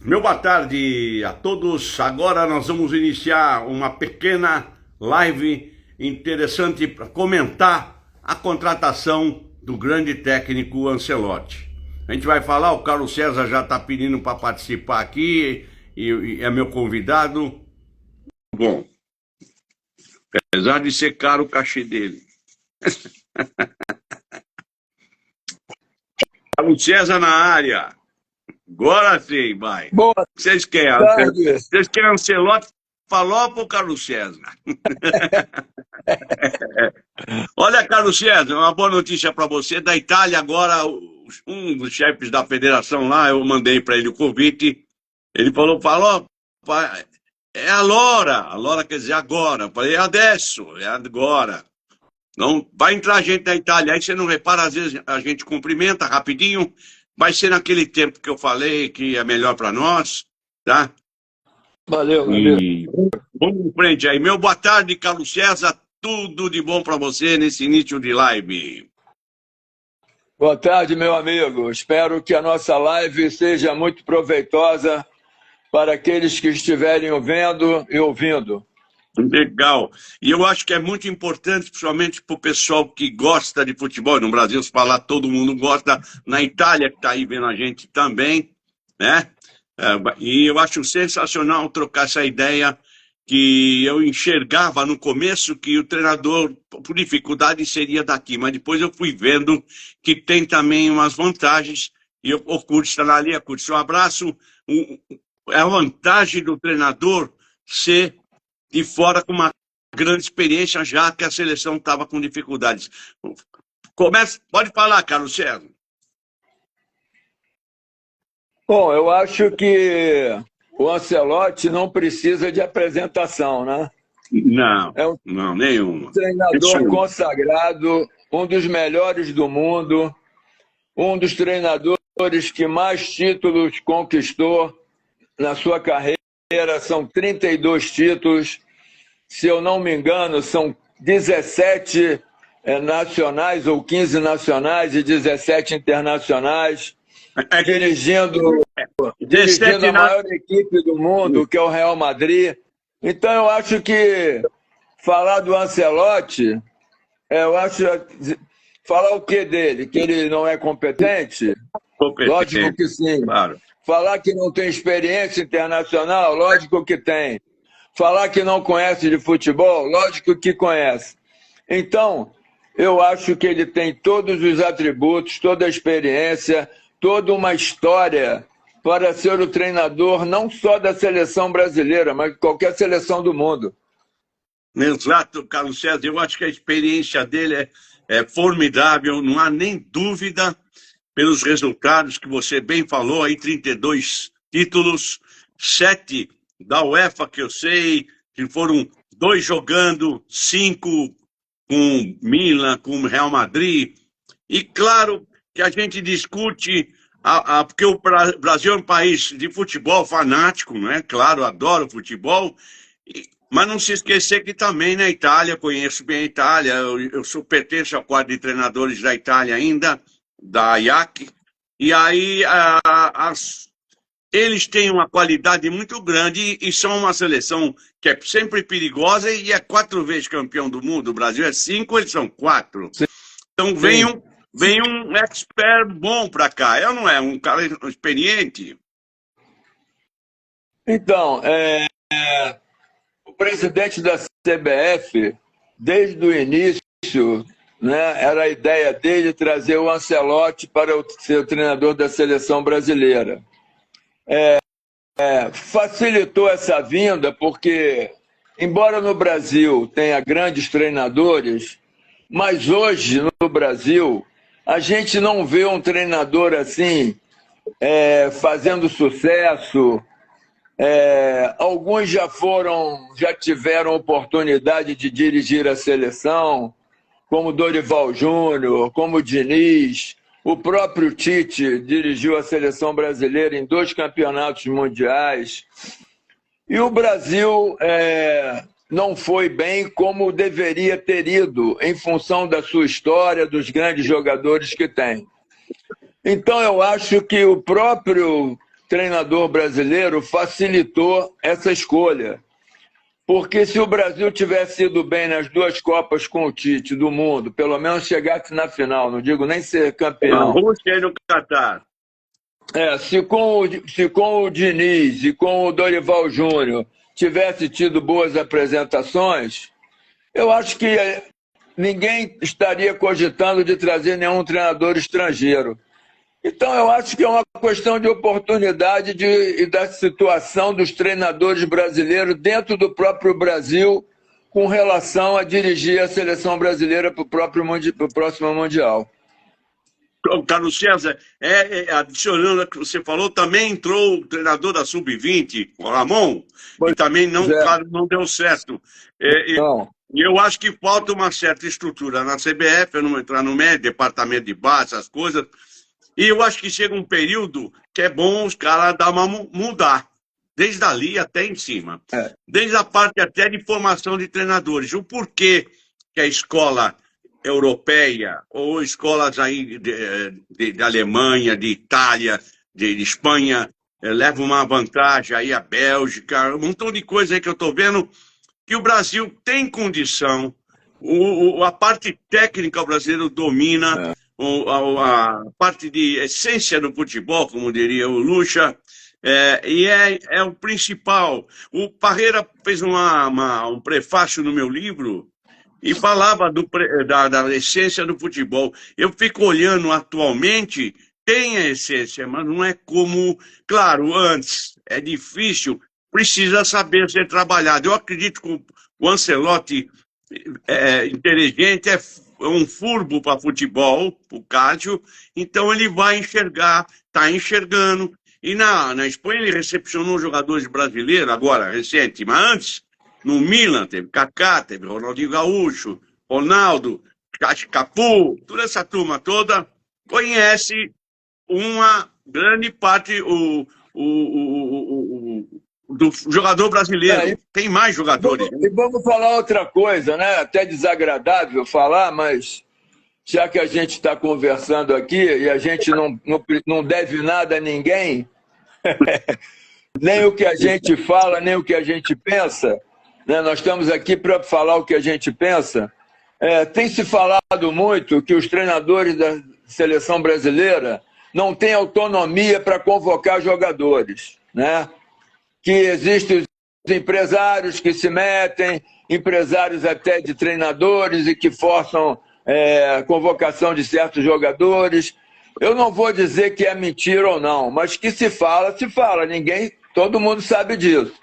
Meu boa tarde a todos. Agora nós vamos iniciar uma pequena live interessante para comentar a contratação do grande técnico Ancelotti. A gente vai falar, o Carlos César já está pedindo para participar aqui e é meu convidado. Bom, apesar de ser caro o cachê dele. Carlos César na área. Agora sim, vai. Boa Vocês querem? tarde. Vocês querem Ancelotti, Falopa ou Carlos César? Olha, Carlos César, uma boa notícia para você. Da Itália, agora, um dos chefes da federação lá, eu mandei para ele o convite. Ele falou, Falopa, é a Lora quer dizer agora. Eu falei, é adesso, é agora. Não, vai entrar gente da Itália, aí você não repara, às vezes a gente cumprimenta rapidinho, vai ser naquele tempo que eu falei que é melhor para nós, tá? Valeu. E vamos em frente aí. Meu boa tarde, Carlos César, tudo de bom para você nesse início de live. Boa tarde, meu amigo. Espero que a nossa live seja muito proveitosa para aqueles que estiverem vendo e ouvindo. Legal. E eu acho que é muito importante, principalmente para o pessoal que gosta de futebol. No Brasil, se falar, todo mundo gosta. Na Itália, que está aí vendo a gente também, né? E eu acho sensacional trocar essa ideia que eu enxergava no começo que o treinador, por dificuldade, seria daqui. Mas depois eu fui vendo que tem também umas vantagens. E o Curtis está ali, a Curtis, um abraço. É a vantagem do treinador ser de fora com uma grande experiência, já que a seleção estava com dificuldades. Pode falar, Carlos César. Bom, eu acho que o Ancelotti não precisa de apresentação, né? Não, É um não, nenhuma. treinador consagrado, um dos melhores do mundo, um dos treinadores que mais títulos conquistou na sua carreira. São 32 títulos. Se eu não me engano, são 17 nacionais ou 15 nacionais e 17 internacionais, dirigindo a maior equipe do mundo, que é o Real Madrid. Então, eu acho que falar do Ancelotti, falar o que dele? Que ele não é competente? Lógico que sim. Claro. Falar que não tem experiência internacional? Lógico que tem. Falar que não conhece de futebol? Lógico que conhece. Então, eu acho que ele tem todos os atributos, toda a experiência, toda uma história para ser o treinador não só da seleção brasileira, mas de qualquer seleção do mundo. Exato, Carlos César. Eu acho que a experiência dele é formidável, não há nem dúvida pelos resultados que você bem falou, aí 32 títulos, 7 da UEFA, que eu sei, que foram 2 jogando, 5 com Milan, com Real Madrid. E claro que a gente discute, porque o Brasil é um país de futebol fanático, não é? Claro, adoro futebol, mas não se esquecer que também na Itália, conheço bem a Itália, eu pertenço ao quadro de treinadores da Itália ainda, da IAC, e aí eles têm uma qualidade muito grande e são uma seleção que é sempre perigosa e é 4 vezes campeão do mundo. O Brasil é 5, eles são 4. Então vem um expert bom para cá, é ou não é? Um cara experiente. Então, o presidente da CBF, desde o início, né, era a ideia dele trazer o Ancelotti para ser o treinador da seleção brasileira. Facilitou essa vinda porque, embora no Brasil tenha grandes treinadores, mas hoje no Brasil a gente não vê um treinador assim fazendo sucesso. Alguns já tiveram oportunidade de dirigir a seleção, como Dorival Júnior, como Diniz. O próprio Tite dirigiu a seleção brasileira em 2 campeonatos mundiais. E o Brasil não foi bem como deveria ter ido, em função da sua história, dos grandes jogadores que tem. Então, eu acho que o próprio treinador brasileiro facilitou essa escolha. Porque se o Brasil tivesse ido bem nas 2 Copas com o Tite do mundo, pelo menos chegasse na final, não digo nem ser campeão. Rússia e no Catar. Se com o Diniz e com o Dorival Júnior tivesse tido boas apresentações, eu acho que ninguém estaria cogitando de trazer nenhum treinador estrangeiro. Então, eu acho que é uma questão de oportunidade e da situação dos treinadores brasileiros dentro do próprio Brasil com relação a dirigir a seleção brasileira para o próximo Mundial. Carlos César, adicionando o que você falou, também entrou o treinador da Sub-20, o Ramon, e também não deu certo. Eu acho que falta uma certa estrutura na CBF, eu não vou entrar no médio, departamento de base, essas coisas. E eu acho que chega um período que é bom os caras mudar, desde ali até em cima. Desde a parte até de formação de treinadores. O porquê que a escola europeia, ou escolas aí de Alemanha, de Itália, de Espanha, levam uma vantagem aí a Bélgica, um montão de coisa aí que eu estou vendo que o Brasil tem condição, a parte técnica o brasileiro domina, a parte de essência do futebol, como diria o Lucha, e é o principal. O Parreira fez um prefácio no meu livro e falava da essência do futebol. Eu fico olhando atualmente, tem a essência, mas não é como, claro, antes. É difícil, precisa saber ser trabalhado. Eu acredito que o Ancelotti é inteligente, é um furbo para futebol, para o Cássio, então ele vai enxergar, está enxergando. E na Espanha ele recepcionou jogadores brasileiros, agora, recente, mas antes, no Milan, teve Kaká, teve Ronaldinho Gaúcho, Ronaldo, Cafu, toda essa turma toda conhece uma grande parte do jogador brasileiro. Tem mais jogadores. E vamos falar outra coisa, né? Até desagradável falar, mas já que a gente está conversando aqui e a gente não deve nada a ninguém, nem o que a gente fala, nem o que a gente pensa, né? Nós estamos aqui para falar o que a gente pensa. Tem se falado muito que os treinadores da seleção brasileira não têm autonomia para convocar jogadores, né? Que existem os empresários que se metem, empresários até de treinadores e que forçam a convocação de certos jogadores. Eu não vou dizer que é mentira ou não, mas que se fala, todo mundo sabe disso.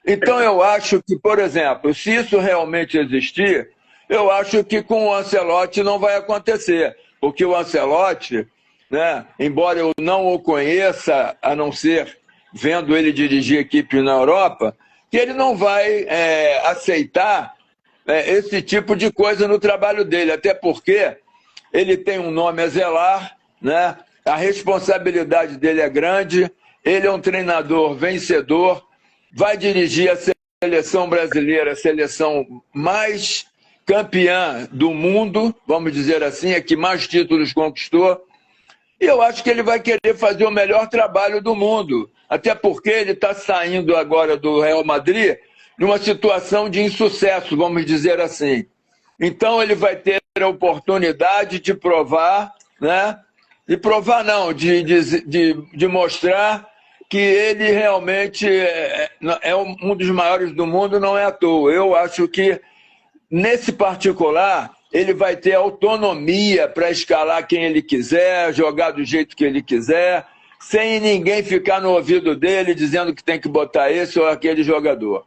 Então eu acho que, por exemplo, se isso realmente existir, eu acho que com o Ancelotti não vai acontecer, porque o Ancelotti, né, embora eu não o conheça, a não ser vendo ele dirigir equipe na Europa, que ele não vai aceitar esse tipo de coisa no trabalho dele, até porque ele tem um nome a zelar, né? A responsabilidade dele é grande, ele é um treinador vencedor, vai dirigir a seleção brasileira, a seleção mais campeã do mundo, vamos dizer assim, a que mais títulos conquistou, e eu acho que ele vai querer fazer o melhor trabalho do mundo, até porque ele está saindo agora do Real Madrid numa situação de insucesso, vamos dizer assim. Então ele vai ter a oportunidade de provar, né? De provar não, de mostrar que ele realmente é um dos maiores do mundo, não é à toa. Eu acho que, nesse particular, ele vai ter autonomia para escalar quem ele quiser, jogar do jeito que ele quiser, sem ninguém ficar no ouvido dele dizendo que tem que botar esse ou aquele jogador.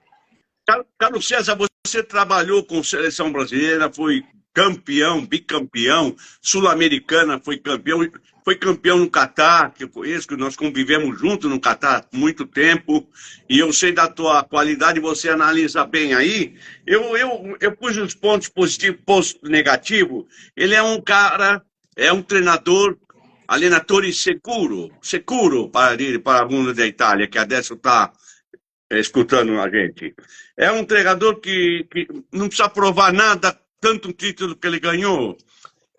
Carlos César, você trabalhou com seleção brasileira, foi campeão, bicampeão, sul-americana, foi campeão no Catar, que eu conheço, que nós convivemos juntos no Catar há muito tempo, e eu sei da tua qualidade, você analisa bem aí. Eu pus os pontos positivos, pontos negativos. Ele é um cara, é um treinador, allenatore seguro para a mundo da Itália, que adesso está escutando a gente. É um treinador que não precisa provar nada, tanto um título que ele ganhou.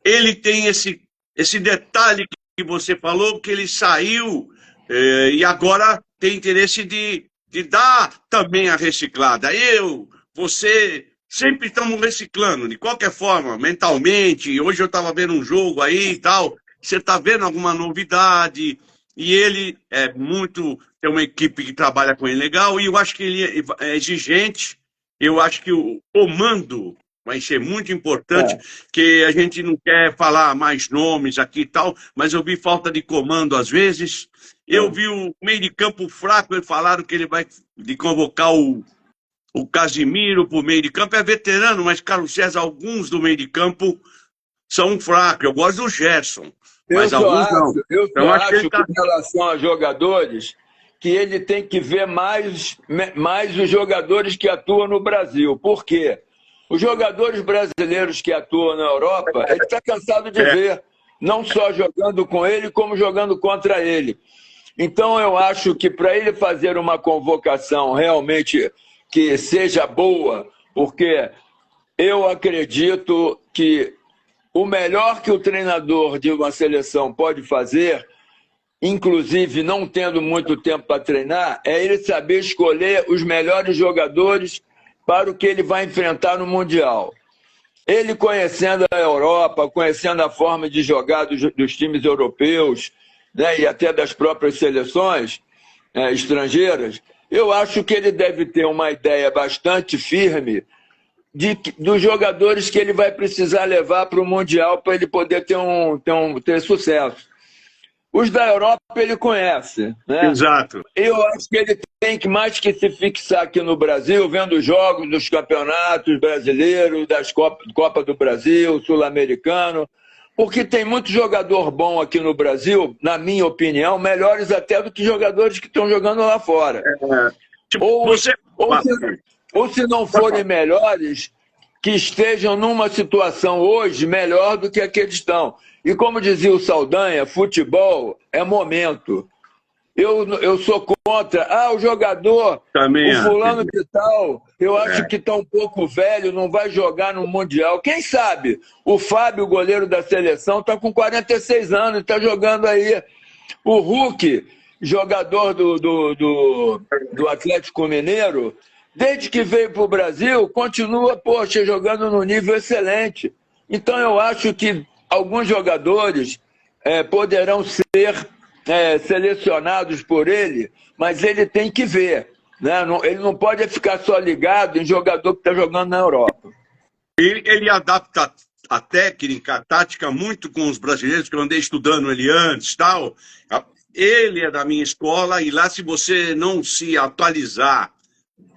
Ele tem esse detalhe que você falou, que ele saiu E agora tem interesse de dar também a reciclada. Você, sempre estamos reciclando, de qualquer forma, mentalmente. Hoje eu estava vendo um jogo aí e tal. Você está vendo alguma novidade? E ele tem uma equipe que trabalha com ele legal, e eu acho que ele é exigente. Eu acho que o comando vai ser muito importante, que a gente não quer falar mais nomes aqui e tal, mas eu vi falta de comando às vezes. Eu vi o meio de campo fraco, eles falaram que ele vai convocar o Casimiro para o meio de campo. É veterano, mas, Carlos César, alguns do meio de campo são fracos. Eu gosto do Gerson, mas alguns não. Eu só acho que, em relação a jogadores, que ele tem que ver mais os jogadores que atuam no Brasil. Por quê? Os jogadores brasileiros que atuam na Europa, ele está cansado de ver, não só jogando com ele, como jogando contra ele. Então, eu acho que para ele fazer uma convocação realmente que seja boa, porque eu acredito que o melhor que o treinador de uma seleção pode fazer, inclusive não tendo muito tempo para treinar, é ele saber escolher os melhores jogadores para o que ele vai enfrentar no Mundial. Ele conhecendo a Europa, conhecendo a forma de jogar dos times europeus, né, e até das próprias seleções estrangeiras, eu acho que ele deve ter uma ideia bastante firme dos jogadores que ele vai precisar levar para o Mundial para ele poder ter sucesso. Os da Europa ele conhece, né? Exato. Eu acho que ele tem que mais que se fixar aqui no Brasil, vendo os jogos dos campeonatos brasileiros, das Copa do Brasil, Sul-Americano, porque tem muito jogador bom aqui no Brasil, na minha opinião, melhores até do que jogadores que estão jogando lá fora. Ou se não forem melhores, que estejam numa situação hoje melhor do que a que eles estão. E como dizia o Saldanha, futebol é momento. Eu sou contra. O jogador, também o fulano de tal, eu acho que está um pouco velho, não vai jogar no Mundial. Quem sabe? O Fábio, o goleiro da seleção, está com 46 anos, está jogando aí. O Hulk, jogador do Atlético Mineiro, desde que veio para o Brasil, continua, jogando no nível excelente. Então eu acho que alguns jogadores poderão ser selecionados por ele, mas ele tem que ver, né? Ele não pode ficar só ligado em jogador que está jogando na Europa. Ele adapta a técnica, a tática muito com os brasileiros, que eu andei estudando ele antes, tal. Ele é da minha escola, e lá, se você não se atualizar,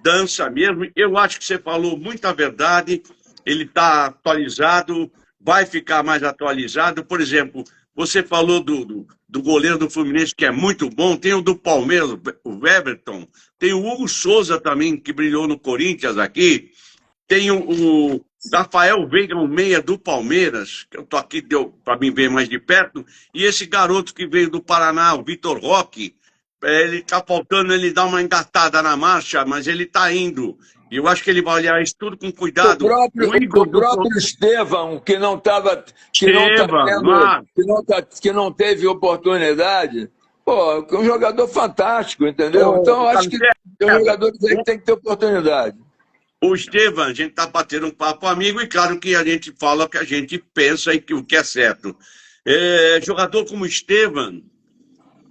dança mesmo. Eu acho que você falou muita verdade. Ele está atualizado, vai ficar mais atualizado. Por exemplo, você falou do goleiro do Fluminense, que é muito bom. Tem o do Palmeiras, o Everton. Tem o Hugo Souza também, que brilhou no Corinthians aqui. Tem o Rafael Veiga, um meia do Palmeiras, que eu estou aqui, deu para mim ver mais de perto. E esse garoto que veio do Paraná, o Vitor Roque, ele está faltando ele dar uma engatada na marcha, mas ele está indo. E eu acho que ele vai olhar isso tudo com cuidado. O próprio Estevão, que não teve oportunidade, é um jogador fantástico, entendeu? Então, eu acho que tem jogadores aí que tem que ter oportunidade. O Estevão, a gente está batendo um papo amigo, e claro que a gente fala o que a gente pensa e o que é certo. Jogador como o Estevão,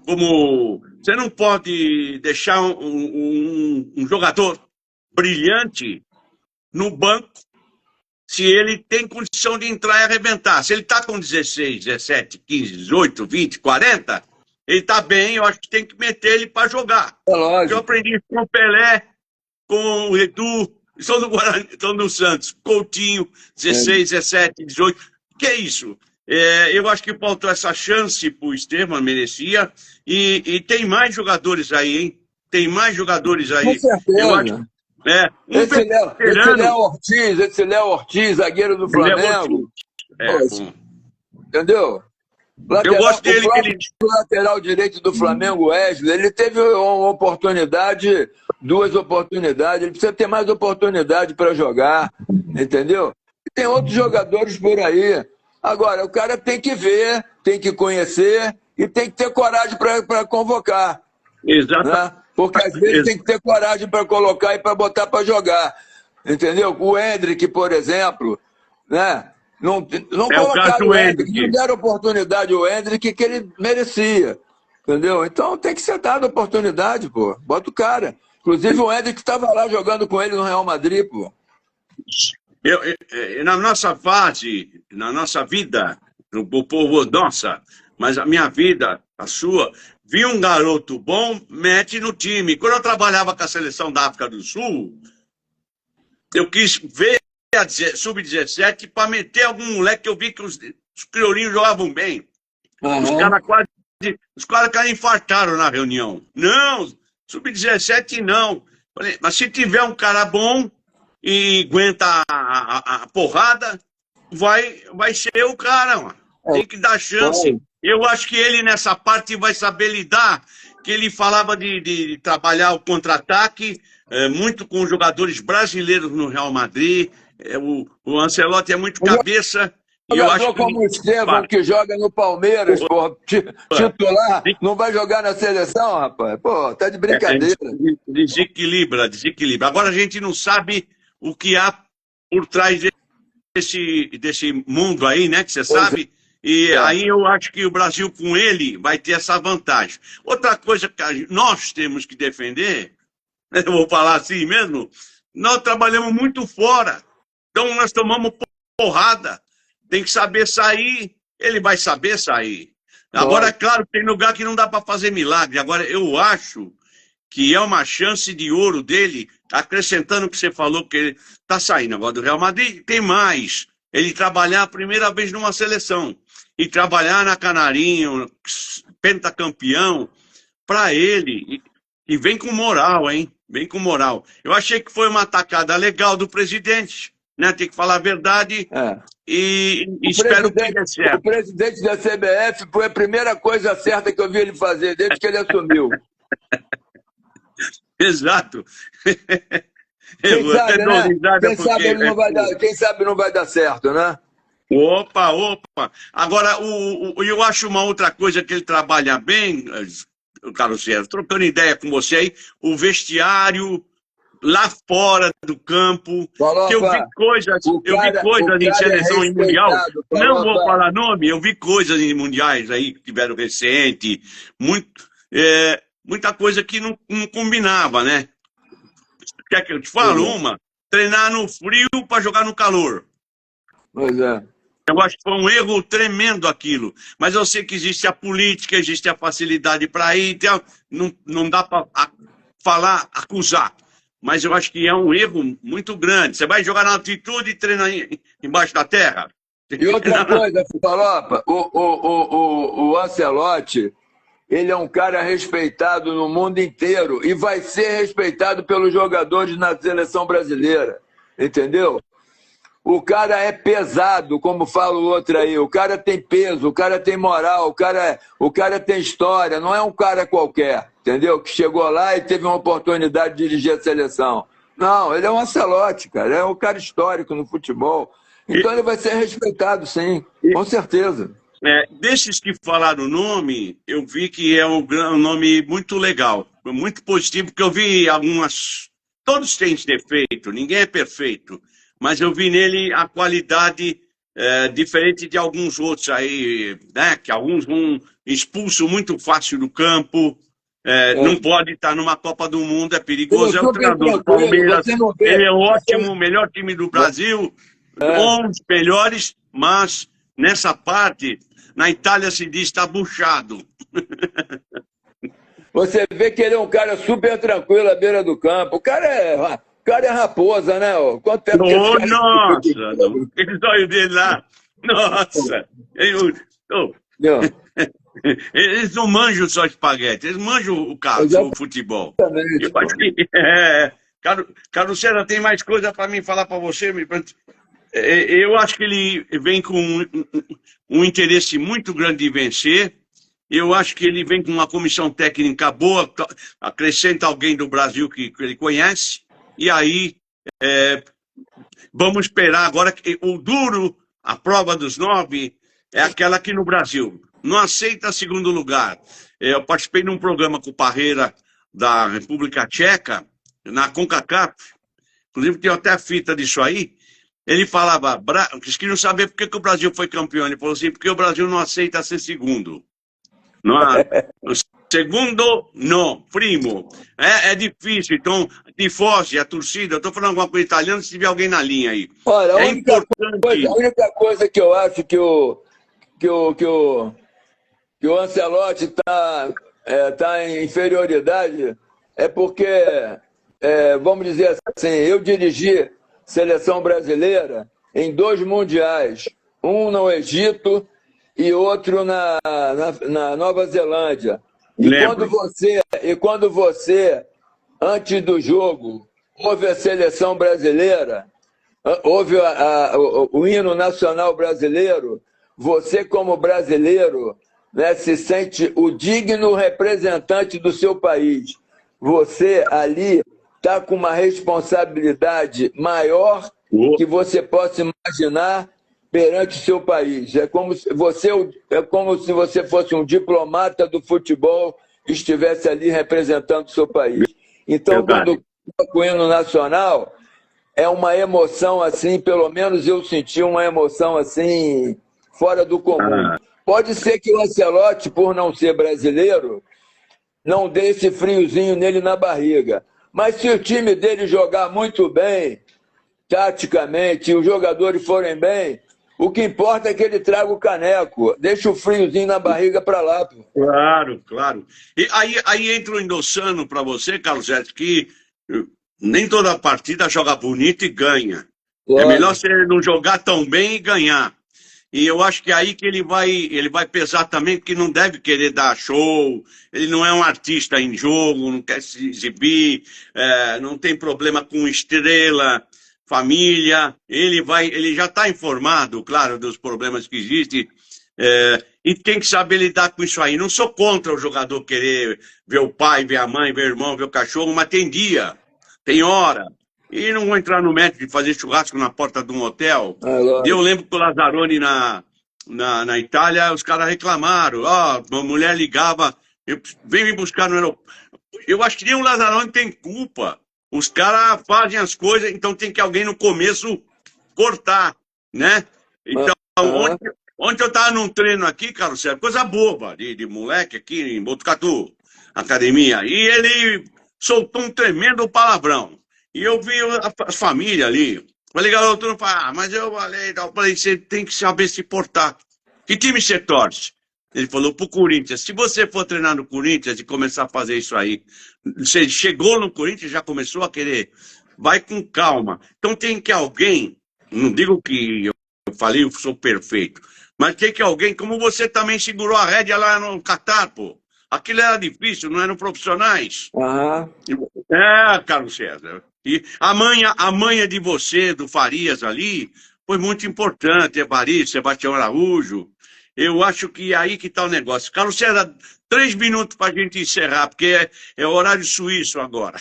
você não pode deixar um jogador brilhante no banco se ele tem condição de entrar e arrebentar. Se ele está com 16, 17, 15, 18, 20, 40, ele está bem, eu acho que tem que meter ele para jogar. Eu aprendi com o Pelé, com o Edu, são do Guarani, são do Santos, Coutinho, 16, 17, 18. Que é isso? Eu acho que faltou essa chance para o Estevão, merecia. E tem mais jogadores aí, hein? Tem mais jogadores aí. Com certeza. Eu acho, esse Léo Ortiz, zagueiro do Flamengo. Entendeu? Eu gosto dele. O lateral direito do Flamengo, Wesley, ele teve uma oportunidade, 2 oportunidades. Ele precisa ter mais oportunidade para jogar, entendeu? E tem outros jogadores por aí. Agora, o cara tem que ver, tem que conhecer e tem que ter coragem para convocar. Exato. Né? Porque às vezes tem que ter coragem para colocar e para botar para jogar. Entendeu? O Endrick, por exemplo, né? Não colocaram o Endrick, não deram oportunidade ao Endrick que ele merecia. Entendeu? Então tem que ser dado oportunidade, pô. Bota o cara. Inclusive o Endrick estava lá jogando com ele no Real Madrid, pô. Na nossa fase, na nossa vida, o povo nossa, mas a minha vida, a sua, vi um garoto bom, mete no time. Quando eu trabalhava com a seleção da África do Sul, eu quis ver a sub-17 para meter algum moleque que eu vi que os criourinhos jogavam bem. Uhum. Os caras quase infartaram na reunião. Não, sub-17 não. Falei, mas se tiver um cara bom e aguenta a porrada, vai ser o cara, mano. Tem que dar chance. Eu acho que ele nessa parte vai saber lidar, que ele falava de trabalhar o contra-ataque, muito com jogadores brasileiros no Real Madrid. O Ancelotti é muito cabeça. Jogador como o Estevão, que joga no Palmeiras, pô, titular, não vai jogar na seleção, rapaz? Pô, tá de brincadeira. Desequilibra. Agora a gente não sabe o que há por trás desse mundo aí, né, que você sabe. E aí eu acho que o Brasil, com ele, vai ter essa vantagem. Outra coisa que nós temos que defender, eu vou falar assim mesmo, nós trabalhamos muito fora. Então nós tomamos porrada. Tem que saber sair, ele vai saber sair. Agora, é claro, tem lugar que não dá para fazer milagre. Agora, eu acho que é uma chance de ouro dele, acrescentando o que você falou, que ele está saindo agora do Real Madrid, tem mais. Ele trabalhar a primeira vez numa seleção. E trabalhar na Canarinho, pentacampeão, para ele. E vem com moral, hein? Vem com moral. Eu achei que foi uma atacada legal do presidente, né? Tem que falar a verdade. E espero que dê certo. O presidente da CBF foi a primeira coisa certa que eu vi ele fazer desde que ele assumiu. Exato. Quem sabe não vai dar certo, né? Opa. Agora, eu acho uma outra coisa que ele trabalha bem, Carlos César, trocando ideia com você aí, o vestiário lá fora do campo, que eu vi coisas em seleção em mundial, não vou falar nome, eu vi coisas em mundiais aí que tiveram recente, muita coisa que não combinava, né? Quer que eu te fale uma? Treinar no frio para jogar no calor. Pois é. Eu acho que foi um erro tremendo aquilo, mas eu sei que existe a política, existe a facilidade para ir, então não dá para falar, acusar. Mas eu acho que é um erro muito grande. Você vai jogar na altitude e treinar embaixo da terra. E outra coisa, Falopa, o Ancelotti, ele é um cara respeitado no mundo inteiro e vai ser respeitado pelos jogadores na seleção brasileira. Entendeu? O cara é pesado, como fala o outro aí. O cara tem peso, o cara tem moral, o cara tem história. Não é um cara qualquer, entendeu? Que chegou lá e teve uma oportunidade de dirigir a seleção. Não, ele é um Ancelotti, cara. É um cara histórico no futebol. Então ele vai ser respeitado, sim, com certeza. Desses que falaram o nome, eu vi que é um nome muito legal, muito positivo, porque eu vi algumas... Todos têm defeito, ninguém é perfeito. Mas eu vi nele a qualidade diferente de alguns outros aí, né? Que alguns vão expulso muito fácil do campo, não pode estar numa Copa do Mundo, é perigoso. É o treinador do Palmeiras, ele é ótimo, o melhor time do Brasil, um dos melhores, mas nessa parte, na Itália se diz está buchado. Você vê que ele é um cara super tranquilo à beira do campo, o cara é raposa, né? Quanto tempo nossa! Aquele olho dele lá. Nossa! Eles não manjam só espaguete, eles manjam o futebol. Eu acho que... Carlos César, tem mais coisa para mim falar para você? Eu acho que ele vem com um interesse muito grande de vencer. Eu acho que ele vem com uma comissão técnica boa, acrescenta alguém do Brasil que ele conhece. E aí, vamos esperar agora que o duro, a prova dos 9, é aquela aqui no Brasil. não aceita segundo lugar. Eu participei de um programa com o Parreira da República Tcheca, na CONCACAF, inclusive tem até a fita disso aí. Ele falava, eles queriam saber por que o Brasil foi campeão. Ele falou assim, porque o Brasil não aceita ser segundo. Não, segundo, não. Primo. É difícil. Então, tifosi, a torcida. Eu estou falando alguma coisa italiana, se tiver alguém na linha aí. Olha, É importante. a única coisa que eu acho que o Ancelotti tá em inferioridade é porque, vamos dizer assim, eu dirigi seleção brasileira em 2 mundiais, um no Egito e outro na Nova Zelândia. E quando você, antes do jogo, ouve a seleção brasileira, ouve o hino nacional brasileiro, você, como brasileiro, né, se sente o digno representante do seu país. Você ali está com uma responsabilidade maior que você possa imaginar perante o seu país. É como se você fosse um diplomata do futebol e estivesse ali representando o seu país. Então, quando toca o hino nacional, é uma emoção assim, pelo menos eu senti uma emoção assim, fora do comum. Pode ser que o Ancelotti, por não ser brasileiro, não dê esse friozinho nele na barriga. Mas se o time dele jogar muito bem, taticamente, e os jogadores forem bem, o que importa é que ele traga o caneco. Deixa o friozinho na barriga para lá. Pô. Claro, claro. E aí entra o endossando para você, Carlos Zete, que nem toda partida joga bonito e ganha. Claro. É melhor você não jogar tão bem e ganhar. E eu acho que é aí que ele vai pesar também, porque não deve querer dar show, ele não é um artista em jogo, não quer se exibir, não tem problema com estrela, família, ele já está informado, claro, dos problemas que existem, e tem que saber lidar com isso aí. Não sou contra o jogador querer ver o pai, ver a mãe, ver o irmão, ver o cachorro, mas tem dia, tem hora. E não vou entrar no mérito de fazer churrasco na porta de um hotel. Eu lembro que o Lazzaroni na Itália, os caras reclamaram. Uma mulher ligava, vem me buscar no aeroporto. Eu acho que nem o Lazzaroni tem culpa. Os caras fazem as coisas, então tem que alguém no começo cortar, né? Então, ontem eu estava num treino aqui, Carlos Sérgio, coisa boba, de moleque aqui em Botucatu, academia, e ele soltou um tremendo palavrão. E eu vi as famílias ali. Falei, garoto, não fala, mas eu falei, você tem que saber se portar. Que time você torce? Ele falou pro Corinthians. Se você for treinar no Corinthians e começar a fazer isso aí, você chegou no Corinthians, já começou a querer, vai com calma. Então tem que alguém, não digo que eu falei, eu sou perfeito, mas tem que alguém, como você também segurou a rédea lá no Catar, pô. Aquilo era difícil, não eram profissionais. Carlos César. E a manha de você, do Farias ali, foi muito importante. Farias, Sebastião Araújo. Eu acho que é aí que está o negócio. Carlos César, 3 minutos para a gente encerrar, porque é horário suíço agora.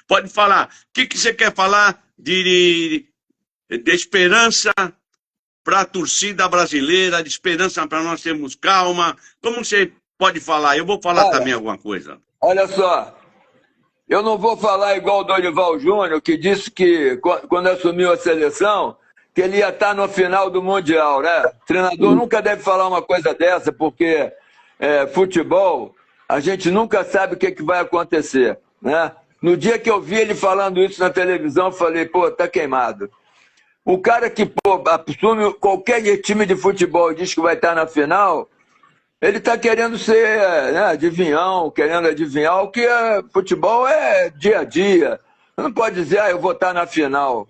Pode falar. O que você quer falar de esperança para a torcida brasileira, de esperança para nós termos calma? Como você pode falar? Eu vou falar também alguma coisa. Olha só, eu não vou falar igual o Dorival Júnior, que disse que quando assumiu a seleção, que ele ia estar no final do Mundial, né? O treinador nunca deve falar uma coisa dessa, porque futebol, a gente nunca sabe o que vai acontecer, né? No dia que eu vi ele falando isso na televisão, eu falei, pô, tá queimado. O cara que assume qualquer time de futebol e diz que vai estar na final, ele está querendo ser adivinhão, querendo adivinhar o que futebol é dia a dia. Não pode dizer, eu vou estar na final.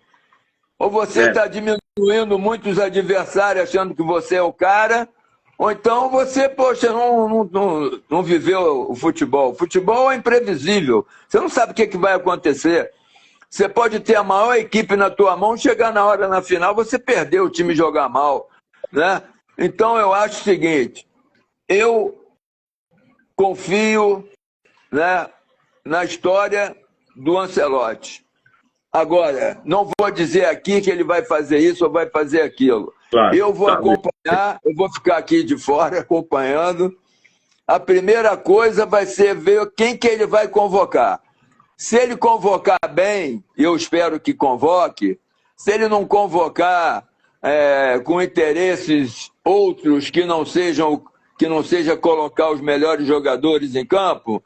Ou você está diminuindo muito os adversários achando que você é o cara, ou então você, poxa, não viveu o futebol. O futebol é imprevisível. Você não sabe o que vai acontecer. Você pode ter a maior equipe na tua mão, chegar na hora na final, você perdeu, o time jogar mal, né? Então eu acho o seguinte, eu confio, né, na história do Ancelotti. Agora, não vou dizer aqui que ele vai fazer isso ou vai fazer aquilo. Claro, Eu vou acompanhar, eu vou ficar aqui de fora acompanhando. A primeira coisa vai ser ver quem que ele vai convocar. Se ele convocar bem, eu espero que convoque. Se ele não convocar com interesses outros que não seja colocar os melhores jogadores em campo,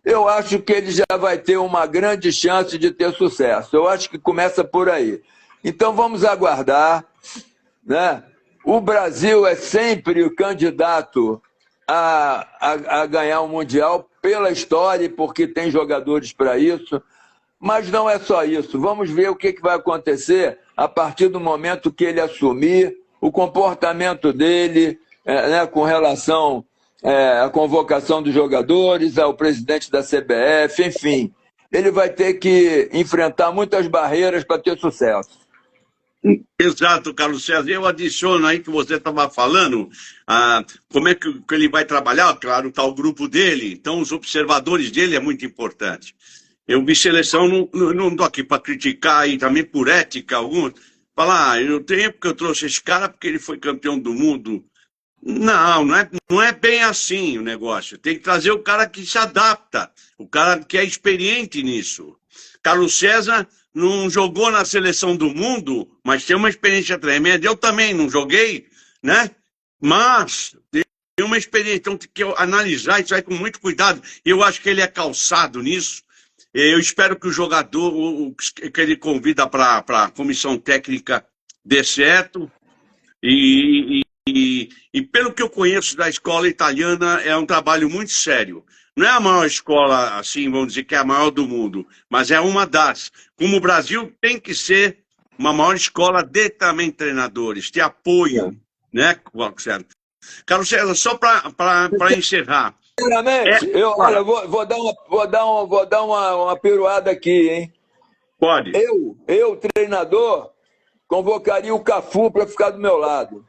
eu acho que ele já vai ter uma grande chance de ter sucesso. Eu acho que começa por aí. Então vamos aguardar, né? O Brasil é sempre o candidato a ganhar o Mundial pela história e porque tem jogadores para isso. Mas não é só isso. Vamos ver o que vai acontecer a partir do momento que ele assumir, o comportamento dele, né, com relação à convocação dos jogadores, ao presidente da CBF, enfim. Ele vai ter que enfrentar muitas barreiras para ter sucesso. Exato, Carlos César. Eu adiciono aí que você estava falando, como é que ele vai trabalhar. Claro, está o grupo dele, então os observadores dele é muito importante. Eu vi seleção, não estou aqui para criticar e também por ética alguma, falar, eu tenho porque eu trouxe esse cara porque ele foi campeão do mundo. Não é bem assim o negócio. Tem que trazer o cara que se adapta, o cara que é experiente nisso. Carlos César não jogou na seleção do mundo, mas tem uma experiência tremenda. Eu também não joguei, né? Mas tem uma experiência, então tem que analisar isso aí com muito cuidado. Eu acho que ele é calçado nisso. Eu espero que o jogador, que ele convida para a comissão técnica, dê certo. E pelo que eu conheço da escola italiana, é um trabalho muito sério. Não é a maior escola, assim, vamos dizer que é a maior do mundo, mas é uma das. Como o Brasil tem que ser uma maior escola de também treinadores, de apoio, né, Carlos César, só para encerrar. Sinceramente, olha, vou dar uma peruada aqui, hein? Pode. Eu, treinador, convocaria o Cafu para ficar do meu lado.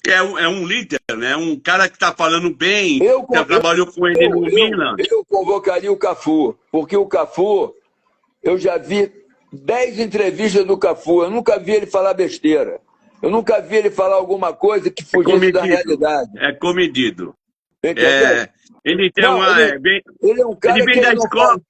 É um líder, né? Um cara que está falando bem, já trabalhou com ele no Milan. Eu convocaria o Cafu, porque o Cafu, eu já vi 10 entrevistas do Cafu, eu nunca vi ele falar besteira. Eu nunca vi ele falar alguma coisa que fugisse da realidade. É comedido. Ele tem ele é um cara ele vem da escola.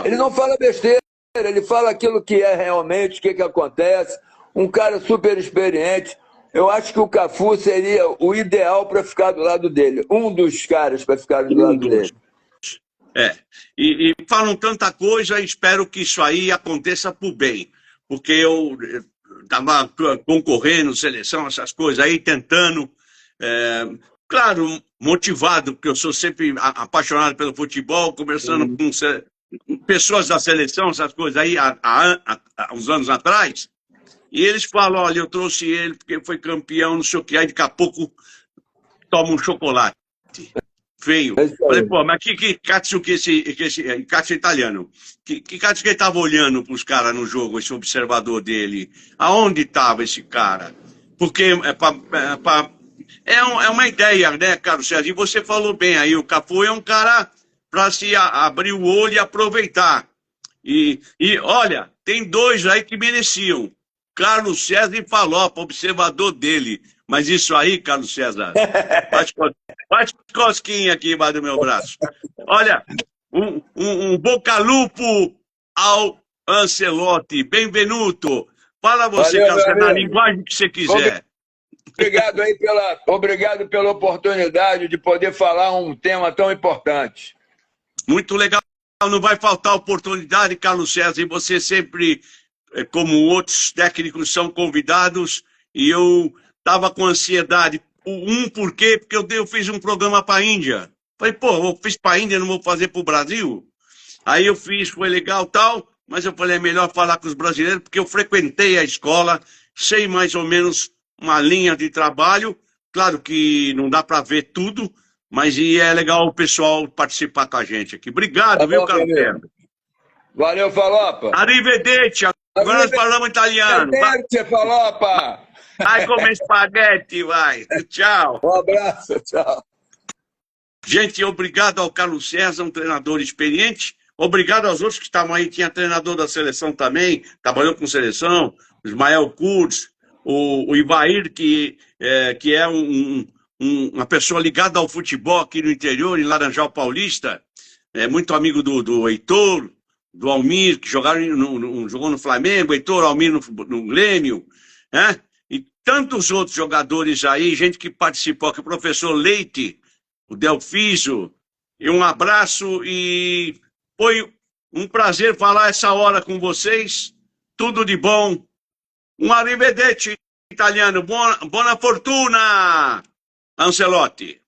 Ele não fala besteira, ele fala aquilo que é realmente, o que acontece. Um cara super experiente. Eu acho que o Cafu seria o ideal para ficar do lado dele. Um dos caras para ficar do lado dele. E falam tanta coisa, espero que isso aí aconteça por bem. Porque eu estava concorrendo, seleção, essas coisas aí, tentando. Claro, motivado, porque eu sou sempre apaixonado pelo futebol, conversando com pessoas da seleção, essas coisas aí, há uns anos atrás. E eles falam, olha, eu trouxe ele porque foi campeão, não sei o que, aí daqui a pouco toma um chocolate feio. Falei, pô, mas que cazzo que esse cazzo italiano, que cazzo que ele estava olhando para os caras no jogo, esse observador dele? Aonde estava esse cara? Porque é uma ideia, né, Carlos César? E você falou bem aí, o Cafu é um cara para se abrir o olho e aproveitar. E olha, tem dois aí que mereciam. Carlos César e Falopa, observador dele. Mas isso aí, Carlos César, faz cosquinha aqui embaixo do meu braço. Olha, um bocalupo ao Ancelotti. Benvenuto. Fala você, Valeu, Carlos César, na linguagem que você quiser. Obrigado pela oportunidade de poder falar um tema tão importante. Muito legal. Não vai faltar oportunidade, Carlos César, e você sempre, como outros técnicos, são convidados, e eu estava com ansiedade. Por quê? Porque eu fiz um programa para a Índia. Falei, pô, eu fiz para a Índia, não vou fazer para o Brasil? Aí eu fiz, foi legal tal, mas eu falei, é melhor falar com os brasileiros, porque eu frequentei a escola, sei mais ou menos uma linha de trabalho. Claro que não dá para ver tudo, mas é legal o pessoal participar com a gente aqui. Obrigado, viu, Carlos César? Valeu, Falopa. Arrivederci. Agora nós falamos italiano. Arrivederci, Falopa. Vai comer espaguete, vai. Tchau. Um abraço, tchau. Gente, obrigado ao Carlos César, um treinador experiente. Obrigado aos outros que estavam aí. Tinha treinador da seleção também, trabalhou com seleção, o Ismael Kurz, o Ivair, que é uma pessoa ligada ao futebol aqui no interior, em Laranjal Paulista, muito amigo do Heitor, do Almir, que jogou no Flamengo, Heitor, Almir no Grêmio, né? E tantos outros jogadores aí, gente que participou aqui, o professor Leite, o Delfísio, e um abraço, e foi um prazer falar essa hora com vocês, tudo de bom, um arrivederci italiano, buona fortuna, Ancelotti.